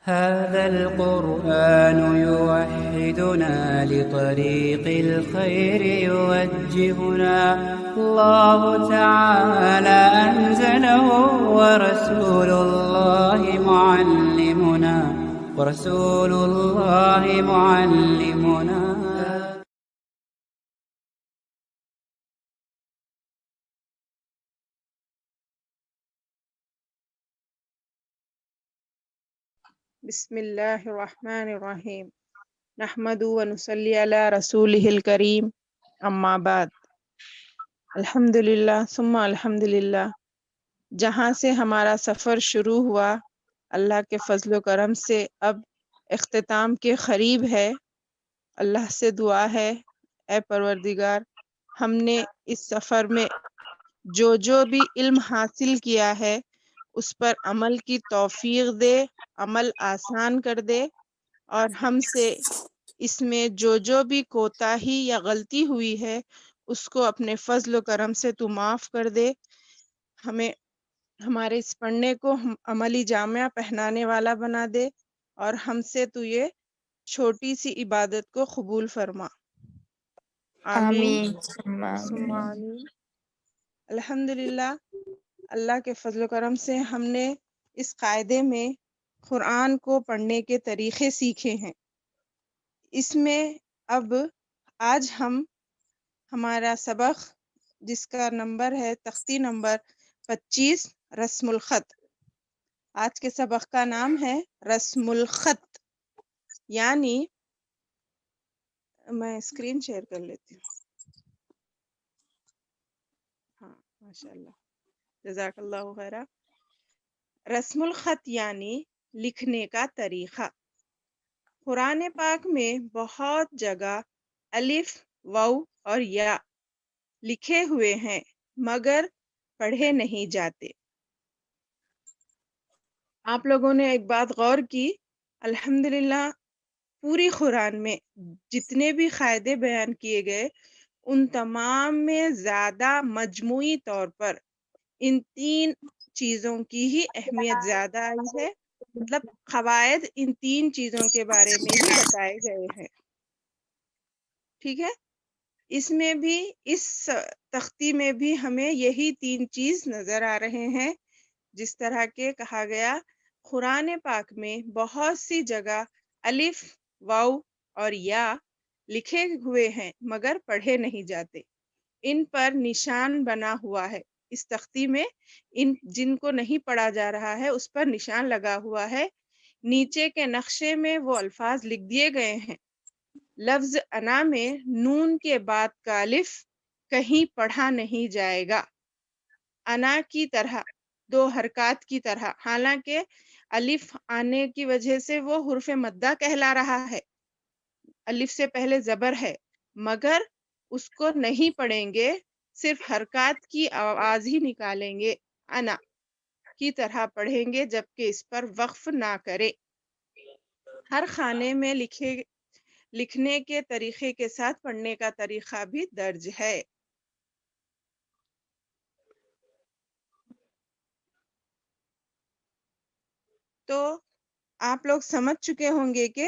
هذا القرآن يوحدنا لطريق الخير يوجهنا الله تعالى أنزله ورسول الله معلمنا بسم اللہ الرحمن الرحیم نحمد و نصلی علی رسولہ الکریم اما بعد الحمدللہ ثم الحمدللہ جہاں سے ہمارا سفر شروع ہوا اللہ کے فضل و کرم سے اب اختتام کے قریب ہے۔ اللہ سے دعا ہے اے پروردگار ہم نے اس سفر میں جو بھی علم حاصل کیا ہے اس پر عمل کی توفیق دے، عمل آسان کر دے، اور ہم سے اس میں جو بھی کوتاہی یا غلطی ہوئی ہے اس کو اپنے فضل و کرم سے تو معاف کر دے، ہمیں ہمارے اس پڑھنے کو عملی جامعہ پہنانے والا بنا دے، اور ہم سے تو یہ چھوٹی سی عبادت کو قبول فرما، آمین ثم آمین۔ الحمدللہ اللہ کے فضل و کرم سے ہم نے اس قاعدے میں قرآن کو پڑھنے کے طریقے سیکھے ہیں۔ اس میں اب آج ہمارا سبق جس کا نمبر ہے تختی نمبر 25 رسم الخط۔ آج کے سبق کا نام ہے رسم الخط، یعنی میں اسکرین شیئر کر لیتی ہوں۔ ہاں ماشاءاللہ، جزاک اللہ خیرہ۔ رسم الخط یعنی لکھنے کا طریقہ۔ قرآن پاک میں بہت جگہ الف، واو اور یا لکھے ہوئے ہیں مگر پڑھے نہیں جاتے۔ آپ لوگوں نے ایک بات غور کی، الحمدللہ پوری قرآن میں جتنے بھی قاعدے بیان کیے گئے ان تمام میں زیادہ مجموعی طور پر ان 3 چیزوں کی ہی اہمیت زیادہ آئی ہے، مطلب قواعد ان 3 چیزوں کے بارے میں ہی بتائے گئے ہیں، ٹھیک ہے۔ اس میں بھی اس تختی میں بھی ہمیں یہی 3 چیز نظر آ رہے ہیں، جس طرح کے کہا گیا قرآن پاک میں بہت سی جگہ الف، واو اور یا لکھے ہوئے ہیں مگر پڑھے نہیں جاتے، ان پر نشان بنا ہوا ہے۔ اس تختی میں جن کو نہیں پڑھا جا رہا ہے اس پر نشان لگا ہوا ہے، نیچے کے نقشے میں وہ الفاظ لکھ دیے گئے ہیں۔ لفظ انا میں نون کے بعد کا الف کہیں پڑھا نہیں جائے گا، انا کی طرح 2 حرکات کی طرح، حالانکہ الف آنے کی وجہ سے وہ حرف مدہ کہلا رہا ہے، الف سے پہلے زبر ہے، مگر اس کو نہیں پڑھیں گے، صرف حرکات کی آواز ہی نکالیں گے، انا کی طرح پڑھیں گے جبکہ اس پر وقف نہ کرے۔ ہر خانے میں لکھنے کے طریقے کے ساتھ پڑھنے کا طریقہ بھی درج ہے۔ تو آپ لوگ سمجھ چکے ہوں گے کہ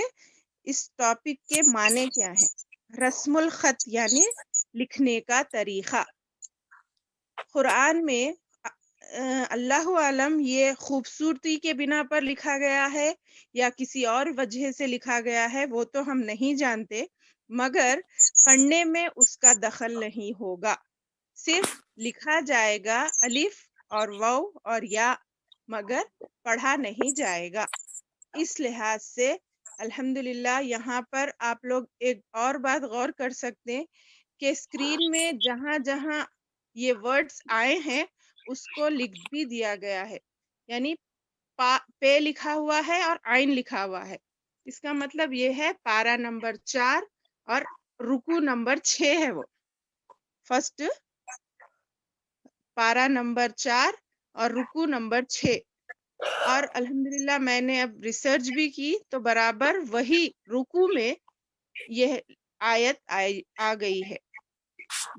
اس ٹاپک کے معنی کیا ہیں۔ رسم الخط یعنی لکھنے کا طریقہ۔ قرآن میں اللہ عالم یہ خوبصورتی کے بنا پر لکھا گیا ہے یا کسی اور وجہ سے لکھا گیا ہے وہ تو ہم نہیں جانتے، مگر پڑھنے میں اس کا دخل نہیں ہوگا، صرف لکھا جائے گا الف اور واو اور یا، مگر پڑھا نہیں جائے گا۔ اس لحاظ سے الحمدللہ یہاں پر آپ لوگ ایک اور بات غور کر سکتے ہیں کہ اسکرین میں جہاں جہاں یہ ورڈز آئے ہیں اس کو لکھ بھی دیا گیا ہے، یعنی پے لکھا ہوا ہے اور عین لکھا ہوا ہے، اس کا مطلب یہ ہے پارہ نمبر 4 اور رکوع نمبر 6 ہے، وہ فرسٹ پارہ نمبر 4 اور رکوع نمبر 6۔ اور الحمدللہ میں نے اب ریسرچ بھی کی تو برابر وہی رکوع میں یہ آیت آ گئی ہے۔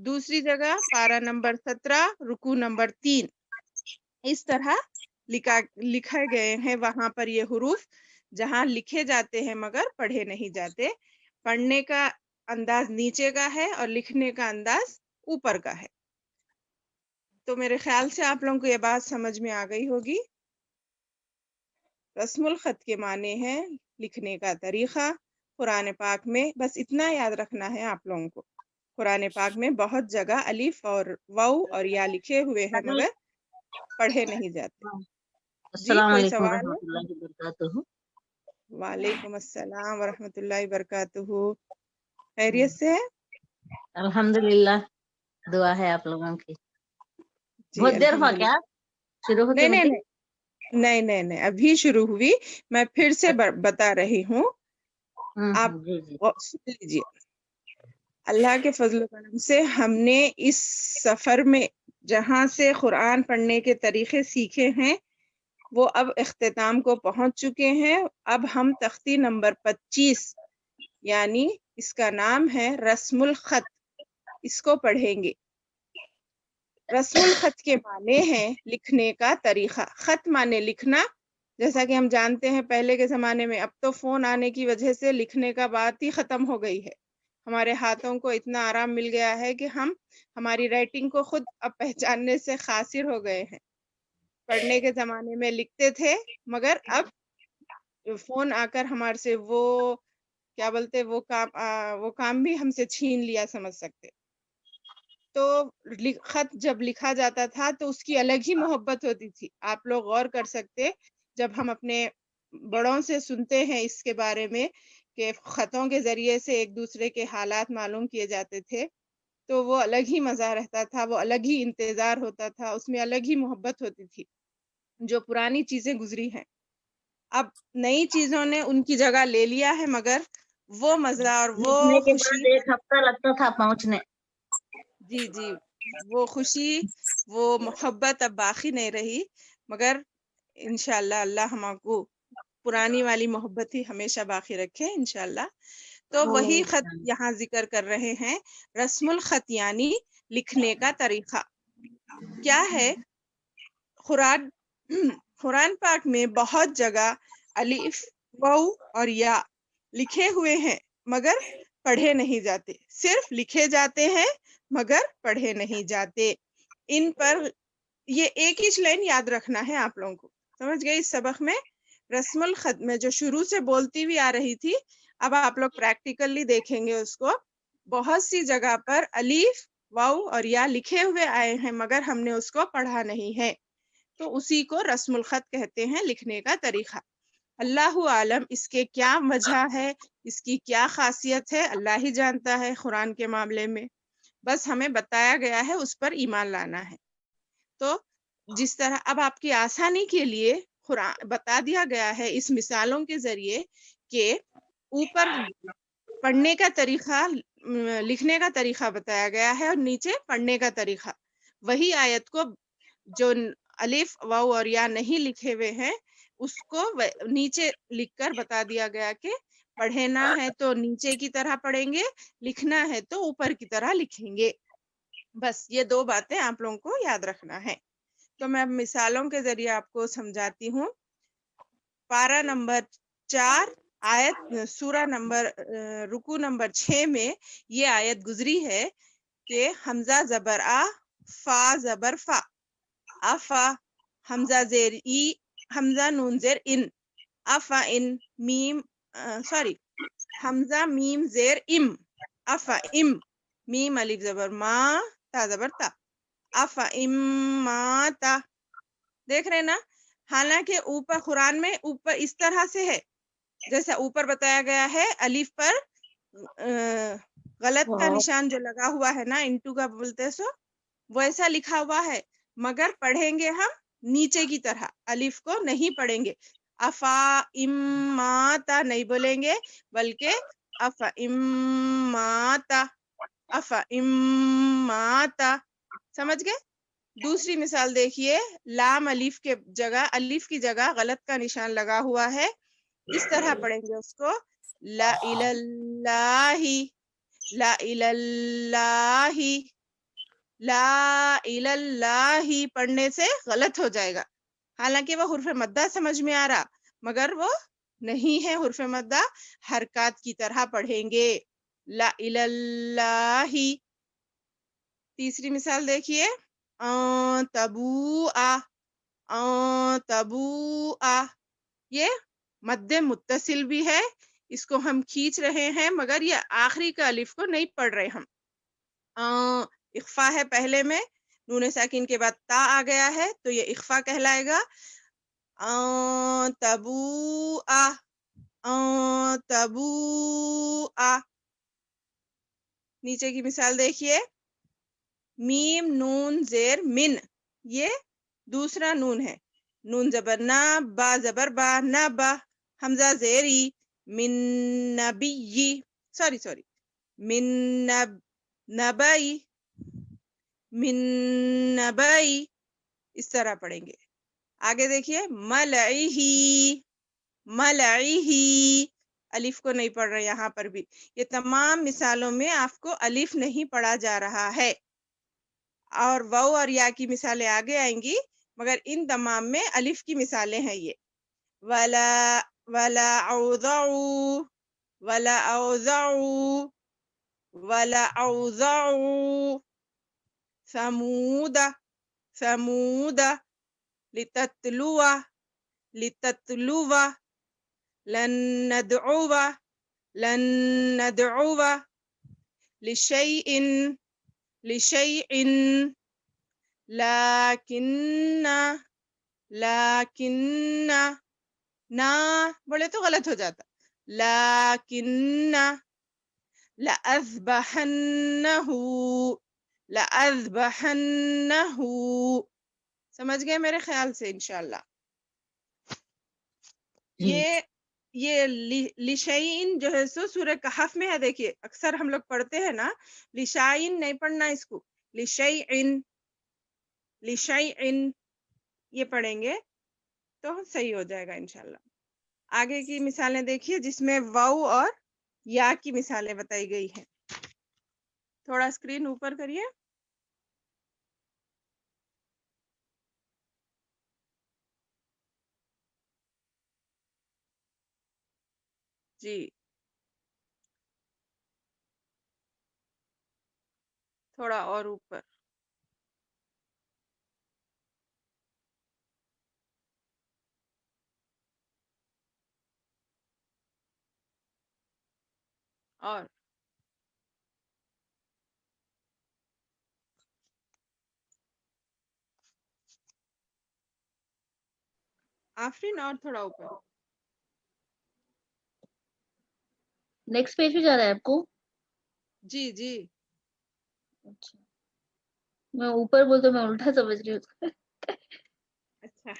دوسری جگہ پارہ نمبر 17 رکوع نمبر 3، اس طرح لکھے گئے ہیں وہاں پر یہ حروف، جہاں لکھے جاتے ہیں مگر پڑھے نہیں جاتے. پڑھنے کا انداز نیچے کا ہے اور لکھنے کا انداز اوپر کا ہے. تو میرے خیال سے آپ لوگوں کو یہ بات سمجھ میں آ گئی ہوگی. رسم الخط کے معنی ہے لکھنے کا طریقہ. قرآن پاک میں بس اتنا یاد رکھنا ہے آپ لوگوں کو، قرآن پاک میں بہت جگہ الف اور واو اور یا لکھے ہوئے ہیں مگر پڑھے نہیں جاتے. جی السلام کوئی علیکم سوال ہے؟ ورحمۃ اللہ وبرکاتہ. وعلیکم السلام ورحمۃ اللہ وبرکاتہ. خیریت سے ہے؟ الحمدللہ، دعا ہے آپ لوگوں کی. جی بہت دیر ہوا کیا الحمدللہ. شروع ہوتے نہیں نہیں میٹنگ؟ نہیں ابھی شروع ہوئی. میں پھر سے بتا رہی ہوں، آپ جی جی. سن لیجیے. اللہ کے فضل و کرم سے ہم نے اس سفر میں جہاں سے قرآن پڑھنے کے طریقے سیکھے ہیں وہ اب اختتام کو پہنچ چکے ہیں. اب ہم تختی نمبر 25 یعنی اس کا نام ہے رسم الخط، اس کو پڑھیں گے. رسم الخط کے معنی ہے لکھنے کا طریقہ. خط معنی لکھنا، جیسا کہ ہم جانتے ہیں پہلے کے زمانے میں. اب تو فون آنے کی وجہ سے لکھنے کا بات ہی ختم ہو گئی ہے. ہمارے ہاتھوں کو اتنا آرام مل گیا ہے کہ ہم ہماری رائٹنگ کو خود اب پہچاننے سے قاصر ہو گئے ہیں. پڑھنے کے زمانے میں لکھتے تھے مگر اب فون آ کر ہمارے سے وہ کیا بولتے وہ کام بھی ہم سے چھین لیا سمجھ سکتے. تو خط جب لکھا جاتا تھا تو اس کی الگ ہی محبت ہوتی تھی. آپ لوگ غور کر سکتے، جب ہم اپنے بڑوں سے سنتے ہیں اس کے بارے میں کہ خطوں کے ذریعے سے ایک دوسرے کے حالات معلوم کیے جاتے تھے، تو وہ الگ ہی مزہ رہتا تھا، وہ الگ ہی انتظار ہوتا تھا، اس میں الگ ہی محبت ہوتی تھی. جو پرانی چیزیں گزری ہیں، اب نئی چیزوں نے ان کی جگہ لے لیا ہے مگر وہ مزہ اور وہ لکھنے کے خوشی، بعد ایک ہفتہ لگتا تھا پہنچنے. جی وہ خوشی وہ محبت اب باقی نہیں رہی. مگر انشاءاللہ اللہ ہم کو پرانی والی محبت ہی ہمیشہ باقی رکھے انشاءاللہ. تو وہی خط یہاں ذکر کر رہے ہیں. رسم الخط یعنی لکھنے کا طریقہ کیا ہے. قرآن پاک میں بہت جگہ الف، واو اور یا لکھے ہوئے ہیں مگر پڑھے نہیں جاتے. صرف لکھے جاتے ہیں مگر پڑھے نہیں جاتے. ان پر یہ ایک ہی لائن یاد رکھنا ہے آپ لوگوں کو. سمجھ گئے؟ اس سبق میں رسم الخط میں جو شروع سے بولتی ہوئی آ رہی تھی، اب آپ لوگ پریکٹیکلی دیکھیں گے اس کو. بہت سی جگہ پر الف، واو اور یا لکھے ہوئے آئے ہیں مگر ہم نے اس کو پڑھا نہیں ہے، تو اسی کو رسم الخط کہتے ہیں، لکھنے کا طریقہ. اللہ عالم اس کے کیا وجہ ہے، اس کی کیا خاصیت ہے، اللہ ہی جانتا ہے. قرآن کے معاملے میں بس ہمیں بتایا گیا ہے، اس پر ایمان لانا ہے. تو جس طرح اب آپ کی آسانی کے لیے قرآن بتا دیا گیا ہے اس مثالوں کے ذریعے کہ اوپر پڑھنے کا طریقہ، لکھنے کا طریقہ بتایا گیا ہے اور نیچے پڑھنے کا طریقہ. وہی آیت کو جو الف، واو اور یا نہیں لکھے ہوئے ہیں اس کو نیچے لکھ کر بتا دیا گیا کہ پڑھنا ہے تو نیچے کی طرح پڑھیں گے، لکھنا ہے تو اوپر کی طرح لکھیں گے. بس یہ دو باتیں آپ لوگوں کو یاد رکھنا ہے. تو میں اب مثالوں کے ذریعے آپ کو سمجھاتی ہوں. پارہ نمبر 4 آیت سورہ نمبر رکو نمبر 6 میں یہ آیت گزری ہے کہ حمزہ زبر آ، فا زبر فا، افا، حمزہ زیر ای، حمزہ نون زیر ان، افا ان، میم حمزہ میم زیر ام، افا ام، میم الف زبر ما، تا زبر تا، افا ام ما تا. دیکھ رہے نا؟ حالانکہ اوپر قرآن میں اوپر اس طرح سے ہے جیسا اوپر بتایا گیا ہے، الف پر غلط کا نشان جو لگا ہوا ہے نا، انٹو کا بولتے سو ویسا لکھا ہوا ہے، مگر پڑھیں گے ہم نیچے کی طرح، الف کو نہیں پڑھیں گے. افا اماتا نہیں بولیں گے بلکہ افا اماتا، افا اماتا. سمجھ گئے؟ دوسری مثال دیکھیے. لام الف کے جگہ، الف کی جگہ غلط کا نشان لگا ہوا ہے، اس طرح پڑھیں گے اس کو لا الہ، لا الہ، لا الہ پڑھنے سے غلط ہو جائے گا. حالانکہ وہ حرف مدہ سمجھ میں آ رہا مگر وہ نہیں ہے حرف مدہ، حرکات کی طرح پڑھیں گے. لا الاللہ. تیسری مثال دیکھیے، تبوآ. تبوآ، یہ مد متصل بھی ہے، اس کو ہم کھینچ رہے ہیں مگر یہ آخری کا الف کو نہیں پڑھ رہے ہم. اخفا ہے پہلے میں، نون ساکن کے بعد تا آ گیا ہے تو یہ اخفا کہلائے گا. تبوآ. تبوآ. نیچے کی مثال دیکھیے، میم نون زیر من، یہ دوسرا نون ہے. نون زبر نا، با زبر با، نا با، حمزہ زیری. من نبی، سوری من نبئی. من نبئی، اس طرح پڑھیں گے. آگے دیکھیے، ملعہی. ملعہی، الف کو نہیں پڑھ رہے یہاں پر بھی. یہ تمام مثالوں میں آپ کو الف نہیں پڑھا جا رہا ہے، اور واو اور یا کی مثالیں آگے آئیں گی، مگر ان تمام میں الف کی مثالیں ہیں یہ. ولا ولا اوضعوا. ولا اوضعوا. ولا اوضعوا. ثمود. ثمود. لتتلو. لتتلو. لن ندعو. لن ندعو. لشيء. لشيء. لكن. لكن. نا بولے تو غلط ہو جاتا. لكن. لأذبحنه. لأذبحنه. سمجھ گئے میرے خیال سے انشاءاللہ. یہ لشعین جو ہے سو سورہ کہف میں ہے. دیکھیے اکثر ہم لوگ پڑھتے ہیں نا، لشعین نہیں پڑھنا اس کو، لشیئن. لشیئن یہ پڑھیں گے تو صحیح ہو جائے گا انشاءاللہ. آگے کی مثالیں دیکھیے جس میں واو اور یا کی مثالیں بتائی گئی ہیں. تھوڑا اسکرین اوپر کریے. جی تھوڑا اور اوپر. اور آفرین اور تھوڑا اوپر. نیکسٹ پیج پہ جا رہا ہے آپ کو؟ جی جی اچھا، میں اوپر بولتا میں الٹا سمجھ رہی ہوں. اچھا،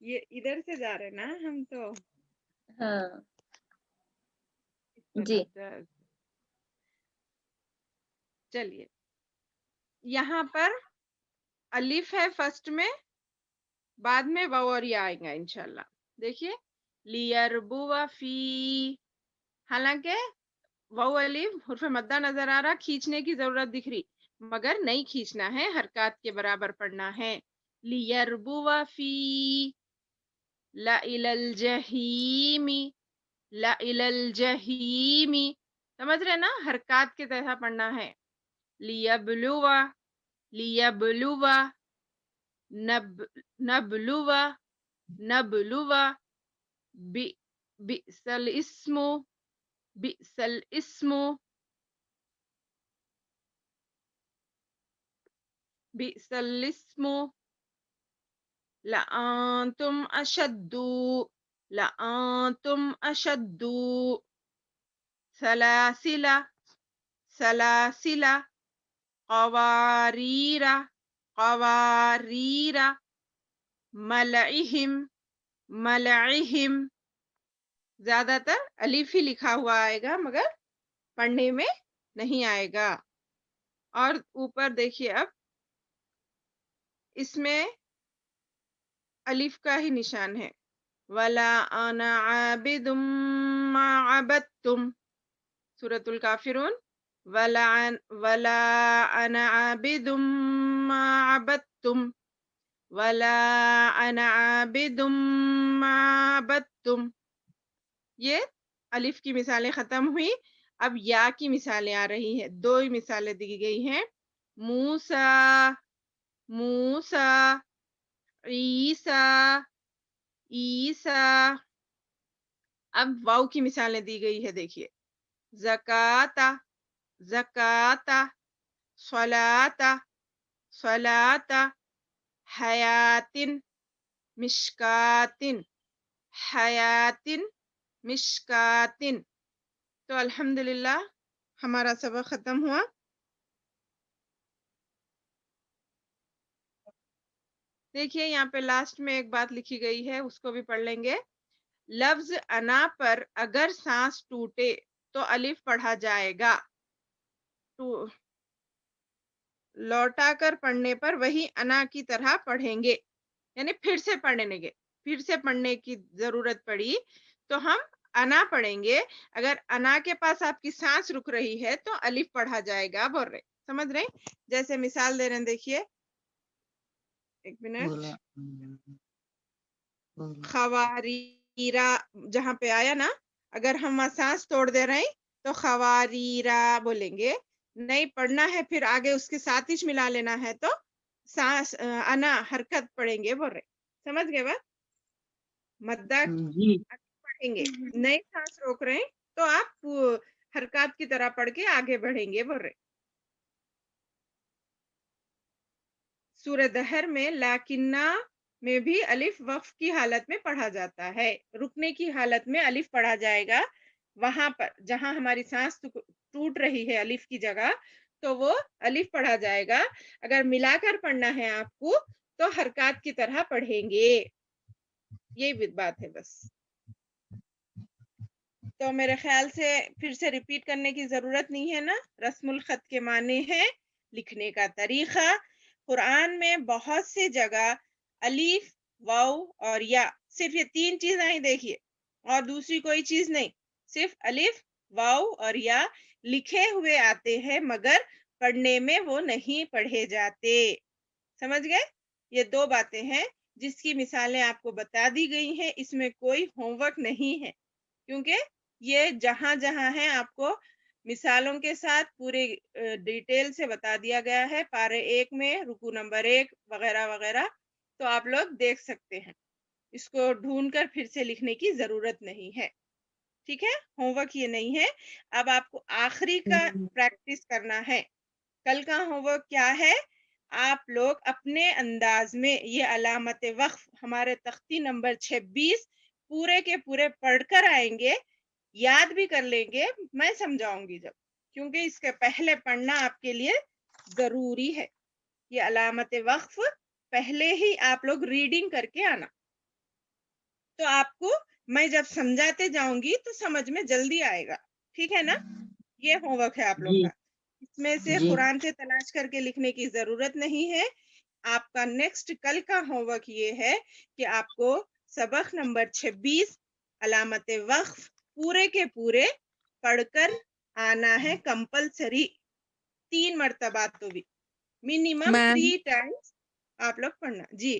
یہ ادھر سے جا رہے نا ہم تو. ہاں اس طرح جی. چلیے، یہاں پر الف ہے فرسٹ میں، بعد میں واو اور یا آئیں گا انشاءاللہ. دیکھیے، لیربو فی، حالانکہ واو الف حرف مدہ نظر آ رہا، کھینچنے کی ضرورت دکھ رہی، مگر نہیں کھینچنا ہے، حرکات کے برابر پڑھنا ہے. لیربو فی. لا الی الجحیم. لا الی الجحیم، سمجھ رہے نا، حرکات کے طرح پڑھنا ہے. لیبلو. لیبلو. نبلو. نبلو. بئس الاسم. بئس الاسم. بئس الاسم. لأنتم أشد. لأنتم أشد. سلاسل. سلاسل. قوارير. قوارير. ملعهم. ملعهم. زیادہ تر الف ہی لکھا ہوا آئے گا مگر پڑھنے میں نہیں آئے گا. اور اوپر دیکھیے، اب اس میں الف کا ہی نشان ہے. وَلَا أَنَا عَابِدٌ مَا عَبَدتُّمْ. سورۃ الکافرون. وَلَا أَنَا عَابِدٌ مَا عَبَدتُّمْ. وَلَا أَنَا عَابِدٌ مَا عَبَدتُّمْ. یہ الف کی مثالیں ختم ہوئی. اب یا کی مثالیں آ رہی ہیں. 2 ہی مثالیں دی گئی ہیں. موسیٰ، موسیٰ، عیسیٰ، عیسیٰ. اب واو کی مثالیں دی گئی ہے. دیکھیے زکاتا، زکاتا، صلاتا، صلاتا، حیاتن، مشکاتن، حیاتن، مشکاتن. تو الحمدللہ ہمارا سبق ختم ہوا. دیکھیے یہاں پہ لاسٹ میں ایک بات لکھی گئی ہے، اس کو بھی پڑھ لیں گے. لفظ انا پر اگر سانس ٹوٹے تو الف پڑھا جائے گا. لوٹا کر پڑھنے پر وہی انا کی طرح پڑھیں گے، یعنی پھر سے پڑھنے کی ضرورت پڑی تو ہم انا پڑھیں گے. اگر انا کے پاس آپ کی سانس رک رہی ہے تو الف پڑھا جائے گا. بول رہے سمجھ رہے؟ جیسے مثال دے رہے ہیں. دیکھیے ایک منٹ. خواریرا جہاں پہ آیا نا، اگر ہم وہاں سانس توڑ دے رہے ہیں تو خواریرا بولیں گے. نہیں پڑھنا ہے پھر آگے اس کے ساتھ ہی ملا لینا ہے تو سانس انا حرکت پڑھیں گے. بول رہے سمجھ گئے بات؟ مدہ جی پڑھیں گے. نہیں سانس روک رہے ہیں تو آپ حرکات کی طرح پڑھ کے آگے بڑھیں گے. بول رہے سورہ دہر میں لاکنہ میں بھی الف وقف کی حالت میں پڑھا جاتا ہے. رکنے کی حالت میں الف پڑھا جائے گا. وہاں پر جہاں ہماری سانس ٹوٹ رہی ہے الف کی جگہ تو وہ الف پڑھا جائے گا. اگر ملا کر پڑھنا ہے آپ کو تو حرکات کی طرح پڑھیں گے. یہی بات ہے بس. تو میرے خیال سے پھر سے ریپیٹ کرنے کی ضرورت نہیں ہے نا. رسم الخط کے معنی ہے لکھنے کا طریقہ. قرآن میں بہت سی جگہ الف، واو اور یا، صرف یہ 3 چیزیں ہی دیکھیے اور دوسری کوئی چیز نہیں. صرف الف، واو اور یا لکھے ہوئے آتے ہیں مگر پڑھنے میں وہ نہیں پڑھے جاتے. سمجھ گئے؟ یہ 2 باتیں ہیں جس کی مثالیں آپ کو بتا دی گئی ہیں. اس میں کوئی ہوم ورک نہیں ہے کیونکہ یہ جہاں جہاں ہے آپ کو مثالوں کے ساتھ پورے ڈیٹیل سے بتا دیا گیا ہے. پارے 1 میں رکو نمبر 1 وغیرہ وغیرہ. تو آپ لوگ دیکھ سکتے ہیں. اس کو ڈھونڈ کر پھر سے لکھنے کی ضرورت نہیں ہے. ٹھیک ہے؟ ہوم ورک یہ نہیں ہے. اب آپ کو آخری کا پریکٹس کرنا ہے. کل کا ہوم ورک کیا ہے؟ آپ لوگ اپنے انداز میں یہ علامت وقف ہمارے تختی نمبر 26 پورے کے پورے پڑھ کر آئیں گے. یاد بھی کر لیں گے. میں سمجھاؤں گی جب، کیونکہ اس کے پہلے پڑھنا آپ کے لیے ضروری ہے. یہ علامت وقف پہلے ہی آپ لوگ ریڈنگ کر کے آنا. تو آپ کو میں جب سمجھاتے جاؤں گی تو سمجھ میں جلدی آئے گا. ٹھیک ہے نا؟ یہ ہوم ورک ہے آپ لوگ جی کا. اس میں سے جی قرآن سے تلاش کر کے لکھنے کی ضرورت نہیں ہے. آپ کا نیکسٹ کل کا ہوم ورک یہ ہے کہ آپ کو سبق نمبر 26 علامت وقف پورے کے پورے پڑھ کر آنا ہے کمپلسری. 3 مرتبہ تو بھی منیمم میم 3 ٹائمز آپ لوگ پڑھنا. جی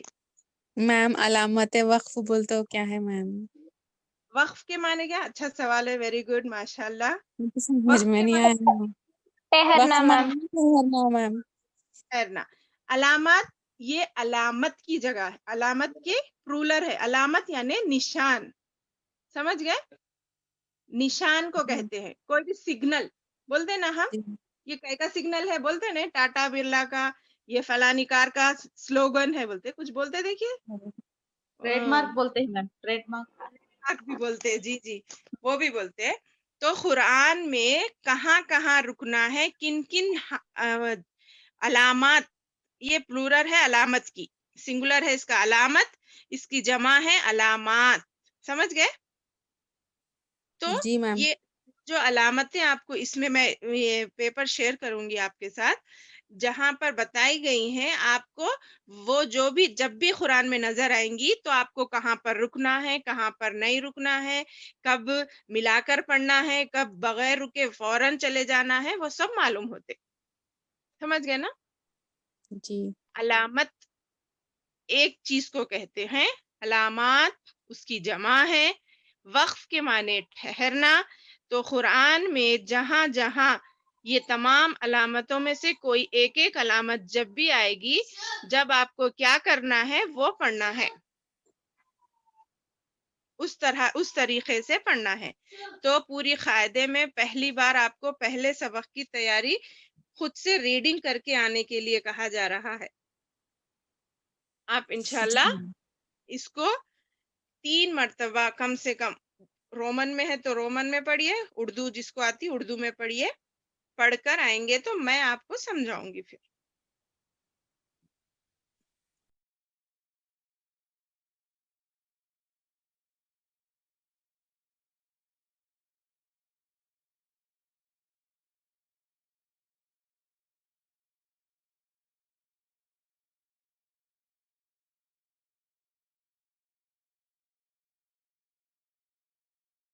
میم علامت وقف بولتے ہو کیا ہے میم؟ وقف کے معنی کیا؟ اچھا سوال ہے. ویری گڈ ماشاء اللہ. مجھے سمجھ وقف میں کے نہیں معنی آیا. ٹھہرنا وقف میم. معنی ٹھہرنا میم. ٹھہرنا. علامات یہ علامت کی جگہ ہے. علامت کے پرولر ہے. علامت یعنی نشان. سمجھ گئے؟ نشان کو کہتے ہیں. کوئی بھی سگنل بولتے نا ہم، یہ کئی کا سگنل ہے بولتے نا، ٹاٹا برلا کا، یہ فلانی کار کا سلوگن ہے بولتے. کچھ بولتے دیکھیے ٹریڈ مارک بولتے ہیں میم. ٹریڈ مارک بھی بولتے. جی جی وہ بھی بولتے ہیں. تو قرآن میں کہاں کہاں رکنا ہے، کن کن علامات. یہ پلورل ہے علامت کی، سنگولر ہے اس کا علامت، اس کی جمع ہے علامات. سمجھ گئے؟ تو جی میم. یہ جو علامتیں آپ کو اس میں یہ پیپر شیئر کروں گی آپ کے ساتھ، جہاں پر بتائی گئی ہیں آپ کو، وہ جو بھی جب بھی قرآن میں نظر آئیں گی تو آپ کو کہاں پر رکنا ہے، کہاں پر نہیں رکنا ہے، کب ملا کر پڑھنا ہے، کب بغیر رکے فوراً چلے جانا ہے، وہ سب معلوم ہوتے. سمجھ گئے نا؟ جی علامت ایک چیز کو کہتے ہیں. علامات اس کی جمع ہے. وقف کے معنی ٹھہرنا، تو قرآن میں جہاں جہاں یہ تمام علامتوں میں سے کوئی ایک ایک علامت جب بھی آئے گی، جب آپ کو کیا کرنا ہے وہ پڑھنا ہے، اس طریقے سے پڑھنا ہے۔ تو پوری قاعدے میں پہلی بار آپ کو پہلے سبق کی تیاری خود سے ریڈنگ کر کے آنے کے لیے کہا جا رہا ہے۔ آپ انشاءاللہ جی اس کو 3 مرتبہ کم سے کم، رومن میں ہے تو رومن میں پڑھیے، اردو جس کو آتی اردو میں پڑھیے، پڑھ کر آئیں گے تو میں آپ کو سمجھاؤں گی پھر۔